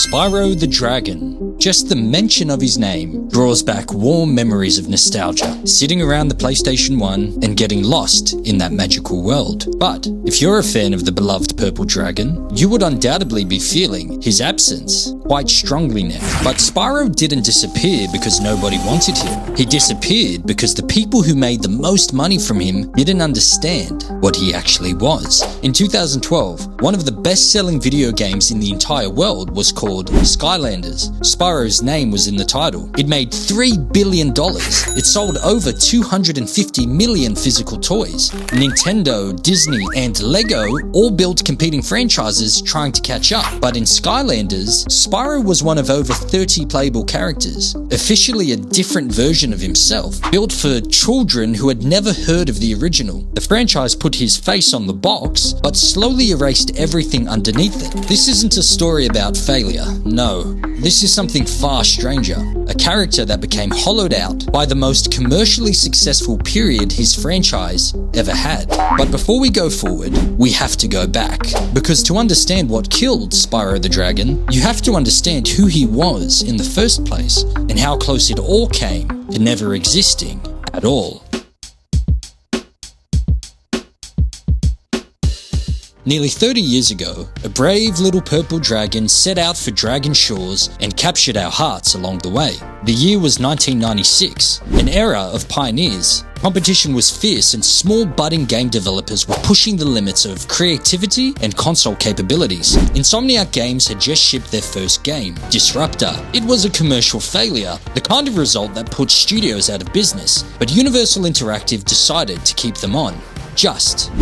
Spyro the Dragon. Just the mention of his name draws back warm memories of nostalgia, sitting around the PlayStation 1 and getting lost in that magical world. But if you're a fan of the beloved Purple Dragon, you would undoubtedly be feeling his absence quite strongly now. But Spyro didn't disappear because nobody wanted him. He disappeared because the people who made the most money from him didn't understand what he actually was. In 2012, one of the best-selling video games in the entire world was called Skylanders. Spyro's name was in the title. It made $3 billion. It sold over 250 million physical toys. Nintendo, Disney, and Lego all built competing franchises trying to catch up. But in Skylanders, Spyro was one of over 30 playable characters, officially a different version of himself, built for children who had never heard of the original. The franchise put his face on the box, but slowly erased everything underneath it. This isn't a story about failure, no. This is something far stranger, a character that became hollowed out by the most commercially successful period his franchise ever had. But before we go forward, we have to go back, because to understand what killed Spyro the Dragon, you have to understand who he was in the first place, and how close it all came to never existing at all. Nearly 30 years ago, a brave little purple dragon set out for Dragon Shores and captured our hearts along the way. The year was 1996, an era of pioneers. Competition was fierce and small budding game developers were pushing the limits of creativity and console capabilities. Insomniac Games had just shipped their first game, Disruptor. It was a commercial failure, the kind of result that put studios out of business, but Universal Interactive decided to keep them on.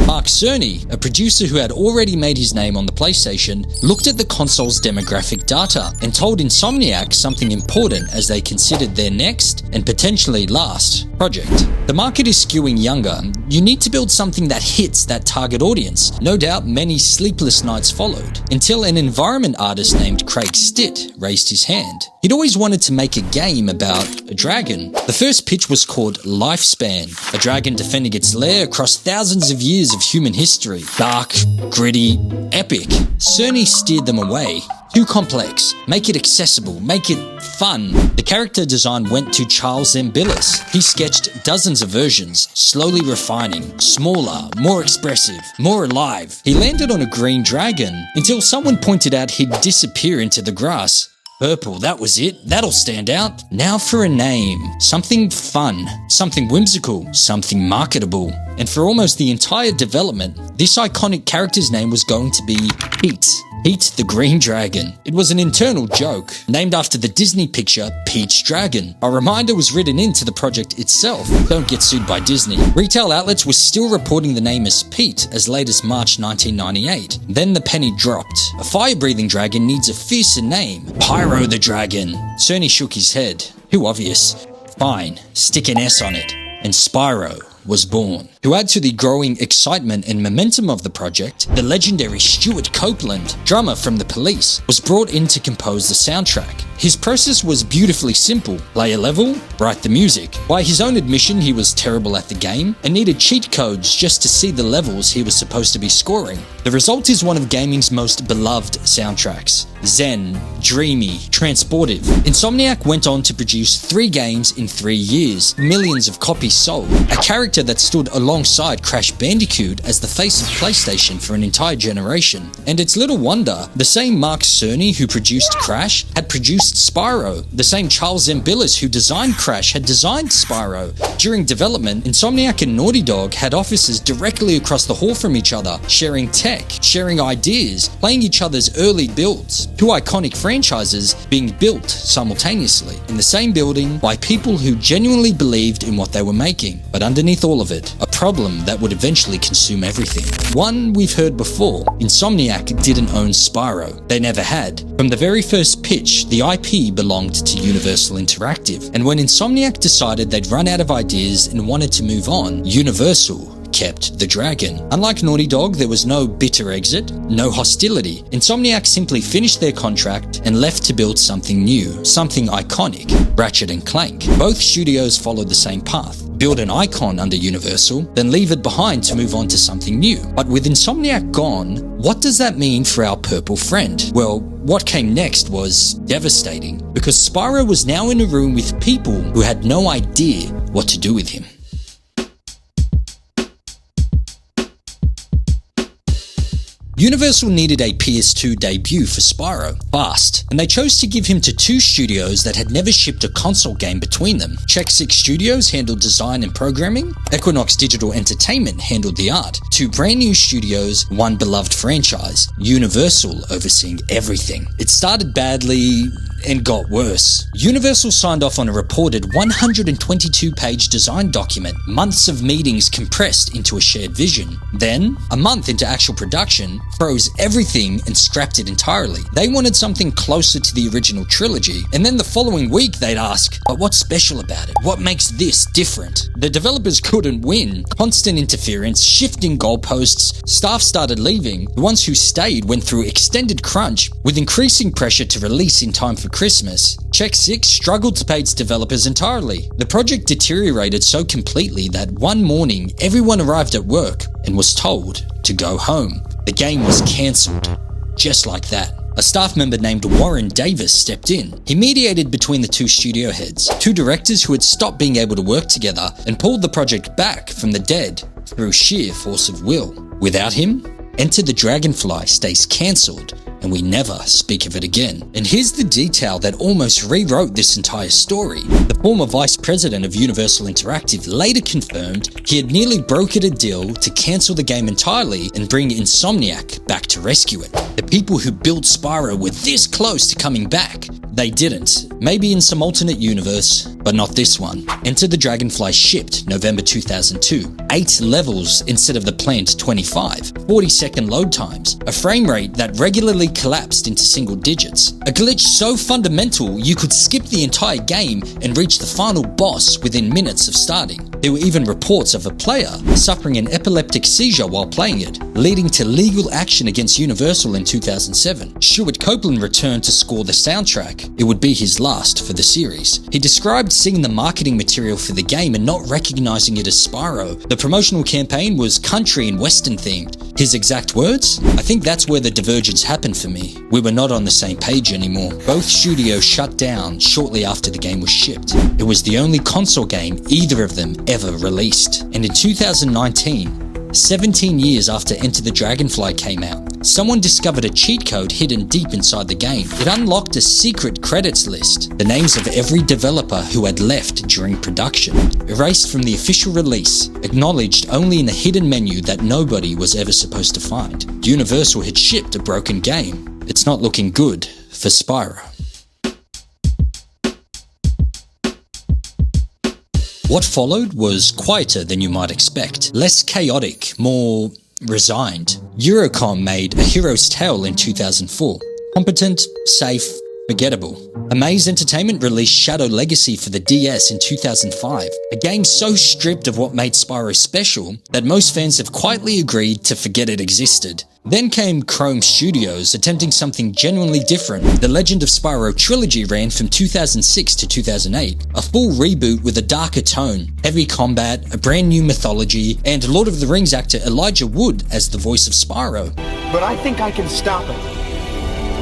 Mark Cerny, a producer who had already made his name on the PlayStation, looked at the console's demographic data and told Insomniac something important as they considered their next, and potentially last, project. The market is skewing younger. You need to build something that hits that target audience. No doubt many sleepless nights followed, until an environment artist named Craig Stitt raised his hand. He'd always wanted to make a game about a dragon. The first pitch was called Lifespan, a dragon defending its lair across thousands of years of human history. Dark, gritty, epic. Cerny steered them away. Too complex. Make it accessible. Make it fun. The character design went to Charles Zambilis. He sketched dozens of versions, slowly refining, smaller, more expressive, more alive. He landed on a green dragon until someone pointed out he'd disappear into the grass. Purple, that was it. That'll stand out. Now for a name. Something fun, something whimsical, something marketable. And for almost the entire development, this iconic character's name was going to be Pete. Pete the Green Dragon. It was an internal joke, named after the Disney picture Pete's Dragon. A reminder was written into the project itself. Don't get sued by Disney. Retail outlets were still reporting the name as Pete as late as March 1998. Then the penny dropped. A fire-breathing dragon needs a fiercer name. Spyro the Dragon. Cerny shook his head. Too obvious. Fine, stick an S on it. And Spyro was born. To add to the growing excitement and momentum of the project, the legendary Stuart Copeland, drummer from The Police, was brought in to compose the soundtrack. His process was beautifully simple. Play a level, write the music. By his own admission, he was terrible at the game and needed cheat codes just to see the levels he was supposed to be scoring. The result is one of gaming's most beloved soundtracks. Zen, dreamy, transportive. Insomniac went on to produce 3 games in 3 years, millions of copies sold. A character that stood alongside Crash Bandicoot as the face of PlayStation for an entire generation. And it's little wonder, the same Mark Cerny who produced Crash had produced Spyro. The same Charles Zambilis who designed Crash had designed Spyro. During development, Insomniac and Naughty Dog had offices directly across the hall from each other, sharing tech, sharing ideas, playing each other's early builds. 2 iconic franchises being built simultaneously in the same building by people who genuinely believed in what they were making. But underneath all of it, a problem that would eventually consume everything. One we've heard before. Insomniac didn't own Spyro. They never had. From the very first pitch, the IP belonged to Universal Interactive. And when Insomniac decided they'd run out of ideas and wanted to move on, Universal kept the dragon. Unlike Naughty Dog, there was no bitter exit, no hostility. Insomniac simply finished their contract and left to build something new, something iconic, Ratchet & Clank. Both studios followed the same path. build an icon under Universal, then leave it behind to move on to something new. But with Insomniac gone, what does that mean for our purple friend? Well, what came next was devastating, because Spyro was now in a room with people who had no idea what to do with him. Universal needed a PS2 debut for Spyro, fast, and they chose to give him to two studios that had never shipped a console game between them. Check 6 Studios handled design and programming, Equinox Digital Entertainment handled the art. Two brand new studios, one beloved franchise, Universal overseeing everything. It started badly and got worse. Universal signed off on a reported 122-page design document, months of meetings compressed into a shared vision. Then, a month into actual production, froze everything and scrapped it entirely. They wanted something closer to the original trilogy, and then the following week they'd ask, but what's special about it? What makes this different? The developers couldn't win. Constant interference, shifting goalposts, staff started leaving. The ones who stayed went through extended crunch, with increasing pressure to release in time for Christmas. Check 6 struggled to pay its developers entirely. The project deteriorated so completely that one morning everyone arrived at work and was told to go home. The game was cancelled, just like that. A staff member named Warren Davis stepped in. He mediated between the two studio heads, two directors who had stopped being able to work together, and pulled the project back from the dead through sheer force of will. Without him, Enter the Dragonfly stays cancelled, and we never speak of it again. And here's the detail that almost rewrote this entire story. The former vice president of Universal Interactive later confirmed he had nearly brokered a deal to cancel the game entirely and bring Insomniac back to rescue it. The people who built Spyro were this close to coming back. They didn't. Maybe in some alternate universe, but not this one. Enter the Dragonfly shipped November 2002. 8 levels instead of the planned 25. 40-second load times. A frame rate that regularly collapsed into single digits. A glitch so fundamental you could skip the entire game and reach the final boss within minutes of starting. There were even reports of a player suffering an epileptic seizure while playing it, leading to legal action against Universal in 2007. Stuart Copeland returned to score the soundtrack. It would be his last for the series. He described seeing the marketing material for the game and not recognizing it as Spyro. The promotional campaign was country and western themed. His exact words? I think that's where the divergence happened for me. We were not on the same page anymore. Both studios shut down shortly after the game was shipped. It was the only console game either of them ever released. And in 2019, 17 years after Enter the Dragonfly came out, someone discovered a cheat code hidden deep inside the game. It unlocked a secret credits list, the names of every developer who had left during production, erased from the official release, acknowledged only in a hidden menu that nobody was ever supposed to find. Universal had shipped a broken game. It's not looking good for Spyro. What followed was quieter than you might expect, less chaotic, more resigned. Eurocom made A Hero's Tale in 2004. Competent, safe, forgettable. Amaze Entertainment released Shadow Legacy for the DS in 2005, a game so stripped of what made Spyro special that most fans have quietly agreed to forget it existed. Then came Chrome Studios, attempting something genuinely different. The Legend of Spyro trilogy ran from 2006 to 2008, a full reboot with a darker tone, heavy combat, a brand new mythology, and Lord of the Rings actor Elijah Wood as the voice of Spyro. But I think I can stop it.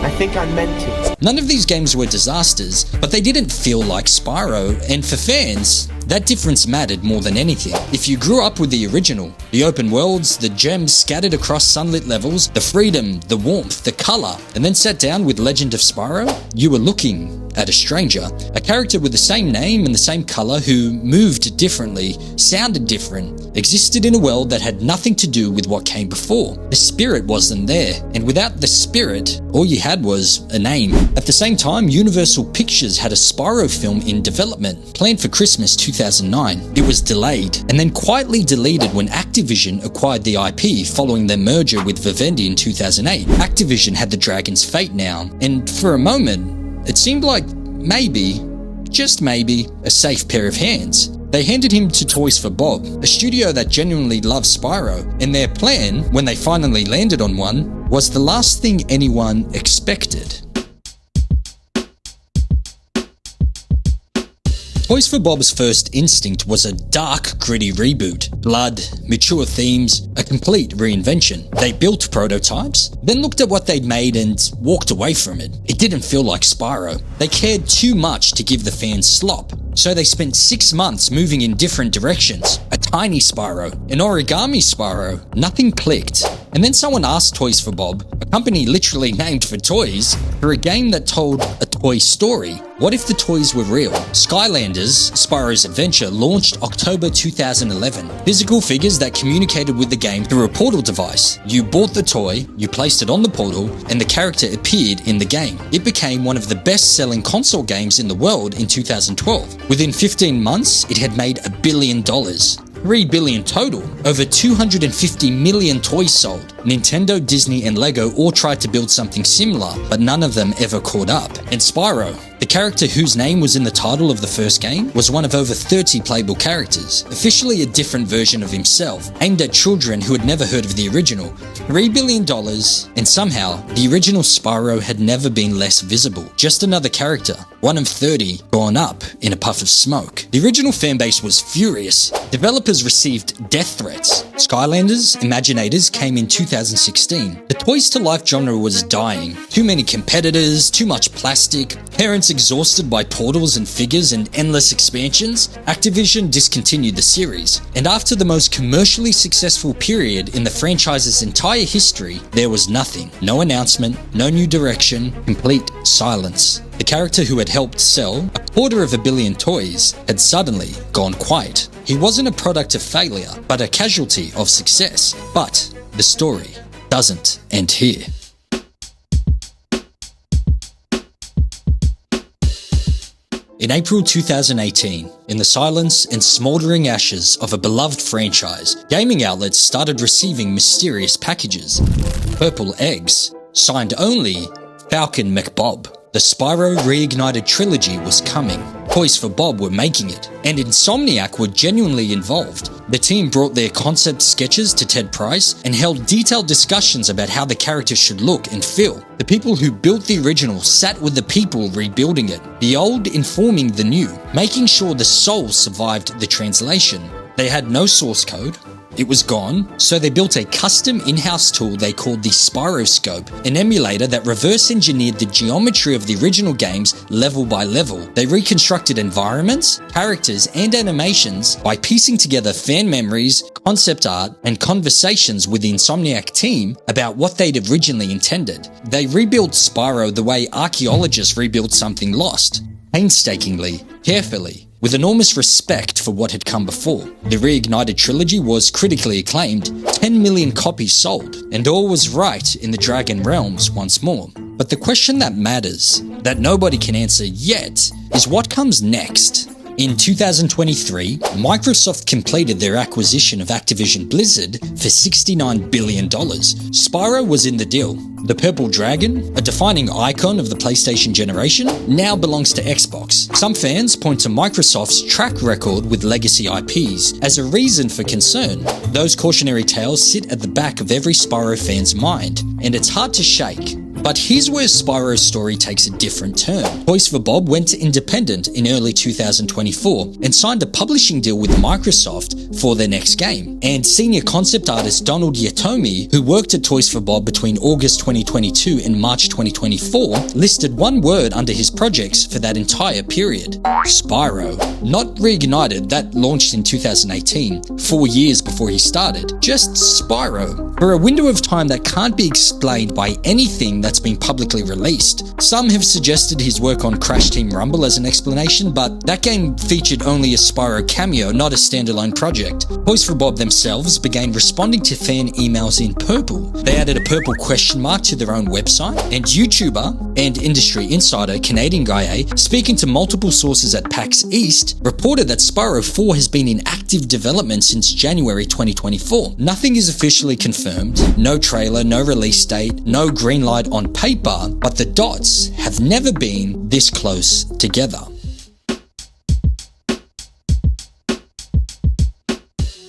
I think I'm meant to. None of these games were disasters, but they didn't feel like Spyro, and for fans, that difference mattered more than anything. If you grew up with the original, the open worlds, the gems scattered across sunlit levels, the freedom, the warmth, the color, and then sat down with Legend of Spyro, you were looking at a stranger, a character with the same name and the same color who moved differently, sounded different, existed in a world that had nothing to do with what came before. The spirit wasn't there, and without the spirit, all you had was a name. At the same time, Universal Pictures had a Spyro film in development, planned for Christmas 2009. It was delayed, and then quietly deleted when Activision acquired the IP following their merger with Vivendi in 2008. Activision had the Dragon's fate now, and for a moment, it seemed like maybe, just maybe, a safe pair of hands. They handed him to Toys for Bob, a studio that genuinely loves Spyro, and their plan, when they finally landed on one, was the last thing anyone expected. Toys for Bob's first instinct was a dark, gritty reboot. Blood, mature themes, a complete reinvention. They built prototypes, then looked at what they'd made and walked away from it. It didn't feel like Spyro. They cared too much to give the fans slop. So they spent 6 months moving in different directions. A tiny Spyro, an origami Spyro. Nothing clicked. And then someone asked Toys for Bob, a company literally named for toys, for a game that told a toy story. What if the toys were real? Skylanders, Spyro's Adventure, launched October 2011. Physical figures that communicated with the game through a portal device. You bought the toy, you placed it on the portal, and the character appeared in the game. It became one of the best-selling console games in the world in 2012. Within 15 months, it had made $1 billion. 3 billion total. Over 250 million toys sold. Nintendo, Disney, and Lego all tried to build something similar, but none of them ever caught up. And Spyro, the character whose name was in the title of the first game, was one of over 30 playable characters, officially a different version of himself, aimed at children who had never heard of the original. $3 billion, and somehow, the original Spyro had never been less visible. Just another character, one of 30, gone up in a puff of smoke. The original fanbase was furious. Developers received death threats. Skylanders, Imaginators came in 2016. The Toys to Life genre was dying. Too many competitors, too much plastic, parents exhausted by portals and figures and endless expansions. Activision discontinued the series. And after the most commercially successful period in the franchise's entire history, there was nothing. No announcement, no new direction, complete silence. The character who had helped sell 250 million toys had suddenly gone quiet. He wasn't a product of failure, but a casualty of success. But the story doesn't end here. In April 2018, in the silence and smoldering ashes of a beloved franchise, gaming outlets started receiving mysterious packages. Purple eggs, signed only Falcon McBob. The Spyro Reignited trilogy was coming. Toys for Bob were making it, and Insomniac were genuinely involved. The team brought their concept sketches to Ted Price and held detailed discussions about how the character should look and feel. The people who built the original sat with the people rebuilding it, the old informing the new, making sure the soul survived the translation. They had no source code. It was gone, so they built a custom in-house tool they called the Spyroscope, an emulator that reverse-engineered the geometry of the original games level by level. They reconstructed environments, characters, and animations by piecing together fan memories, concept art, and conversations with the Insomniac team about what they'd originally intended. They rebuilt Spyro the way archaeologists rebuild something lost, painstakingly, carefully, with enormous respect for what had come before. The Reignited trilogy was critically acclaimed, 10 million copies sold, and all was right in the Dragon realms once more. But the question that matters, that nobody can answer yet, is what comes next? In 2023, Microsoft completed their acquisition of Activision Blizzard for $69 billion. Spyro was in the deal. The Purple Dragon, a defining icon of the PlayStation generation, now belongs to Xbox. Some fans point to Microsoft's track record with legacy IPs as a reason for concern. Those cautionary tales sit at the back of every Spyro fan's mind, and it's hard to shake. But here's where Spyro's story takes a different turn. Toys for Bob went independent in early 2024 and signed a publishing deal with Microsoft for their next game. And senior concept artist Donald Yatomi, who worked at Toys for Bob between August 2022 and March 2024, listed one word under his projects for that entire period: Spyro. Not Reignited, that launched in 2018, 4 years before he started. Just Spyro. For a window of time that can't be explained by anything that's been publicly released. Some have suggested his work on Crash Team Rumble as an explanation, but that game featured only a Spyro cameo, not a standalone project. Toys for Bob themselves began responding to fan emails in purple. They added a purple question mark to their own website, and YouTuber and industry insider Canadian Guy A, speaking to multiple sources at PAX East, reported that Spyro 4 has been in active development since January 2024. Nothing is officially confirmed, no trailer, no release date, no green light on paper, but the dots have never been this close together.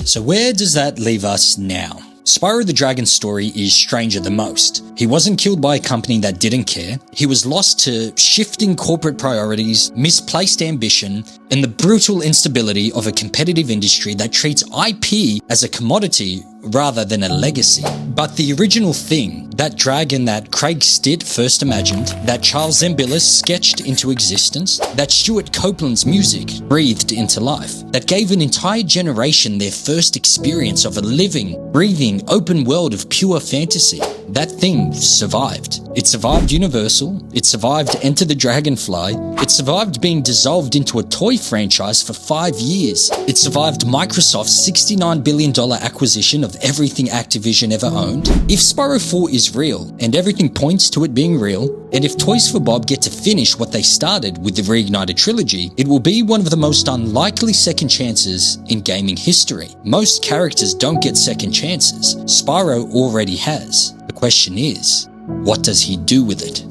So where does that leave us now? Spyro the Dragon's story is stranger than most. He wasn't killed by a company that didn't care. He was lost to shifting corporate priorities, misplaced ambition, and the brutal instability of a competitive industry that treats IP as a commodity rather than a legacy. But the original thing, that dragon that Craig Stitt first imagined, that Charles Zembillis sketched into existence, that Stuart Copeland's music breathed into life, that gave an entire generation their first experience of a living, breathing, open world of pure fantasy, that thing survived. It survived Universal, it survived Enter the Dragonfly, it survived being dissolved into a toy franchise for 5 years, it survived Microsoft's $69 billion acquisition of everything Activision ever owned. If Spyro 4 is real, and everything points to it being real, and if Toys for Bob get to finish what they started with the Reignited trilogy, it will be one of the most unlikely second chances in gaming history. Most characters don't get second chances. Spyro already has. The question is, what does he do with it?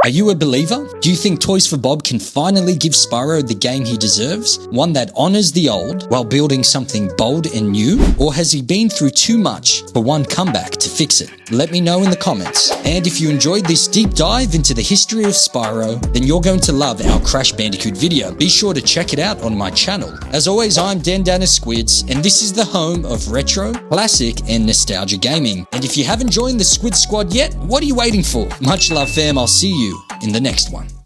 Are you a believer? Do you think Toys for Bob can finally give Spyro the game he deserves? One that honors the old while building something bold and new? Or has he been through too much for one comeback to fix it? Let me know in the comments. And if you enjoyed this deep dive into the history of Spyro, then you're going to love our Crash Bandicoot video. Be sure to check it out on my channel. As always, I'm Dan Squidz, and this is the home of retro, classic, and nostalgia gaming. And if you haven't joined the Squid Squad yet, what are you waiting for? Much love, fam. I'll see you in the next one.